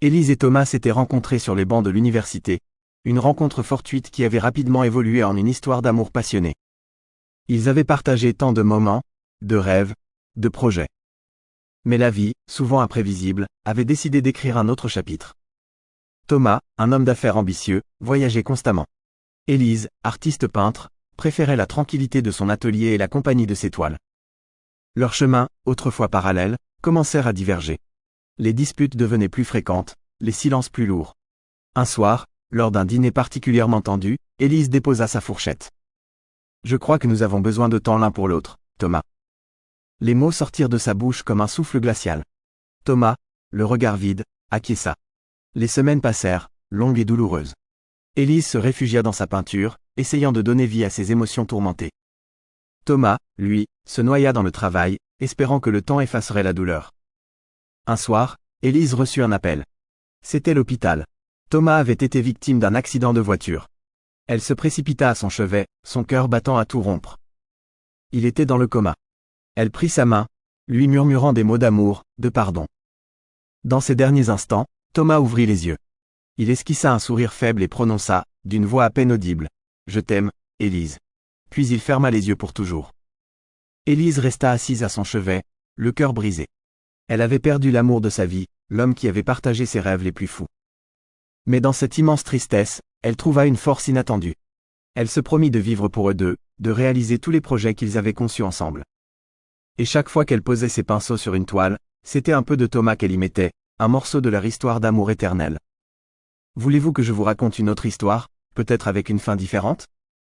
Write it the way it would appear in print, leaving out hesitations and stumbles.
Élise et Thomas s'étaient rencontrés sur les bancs de l'université, une rencontre fortuite qui avait rapidement évolué en une histoire d'amour passionné. Ils avaient partagé tant de moments, de rêves, de projets. Mais la vie, souvent imprévisible, avait décidé d'écrire un autre chapitre. Thomas, un homme d'affaires ambitieux, voyageait constamment. Élise, artiste peintre, préférait la tranquillité de son atelier et la compagnie de ses toiles. Leurs chemins, autrefois parallèles, commencèrent à diverger. Les disputes devenaient plus fréquentes, les silences plus lourds. Un soir, lors d'un dîner particulièrement tendu, Élise déposa sa fourchette. « Je crois que nous avons besoin de temps l'un pour l'autre, Thomas. » Les mots sortirent de sa bouche comme un souffle glacial. Thomas, le regard vide, acquiesça. Les semaines passèrent, longues et douloureuses. Élise se réfugia dans sa peinture, essayant de donner vie à ses émotions tourmentées. Thomas, lui, se noya dans le travail, espérant que le temps effacerait la douleur. Un soir, Élise reçut un appel. C'était l'hôpital. Thomas avait été victime d'un accident de voiture. Elle se précipita à son chevet, son cœur battant à tout rompre. Il était dans le coma. Elle prit sa main, lui murmurant des mots d'amour, de pardon. Dans ces derniers instants, Thomas ouvrit les yeux. Il esquissa un sourire faible et prononça, d'une voix à peine audible, « Je t'aime, Élise. » Puis il ferma les yeux pour toujours. Élise resta assise à son chevet, le cœur brisé. Elle avait perdu l'amour de sa vie, l'homme qui avait partagé ses rêves les plus fous. Mais dans cette immense tristesse, elle trouva une force inattendue. Elle se promit de vivre pour eux deux, de réaliser tous les projets qu'ils avaient conçus ensemble. Et chaque fois qu'elle posait ses pinceaux sur une toile, c'était un peu de Thomas qu'elle y mettait, un morceau de leur histoire d'amour éternel. Voulez-vous que je vous raconte une autre histoire, peut-être avec une fin différente ?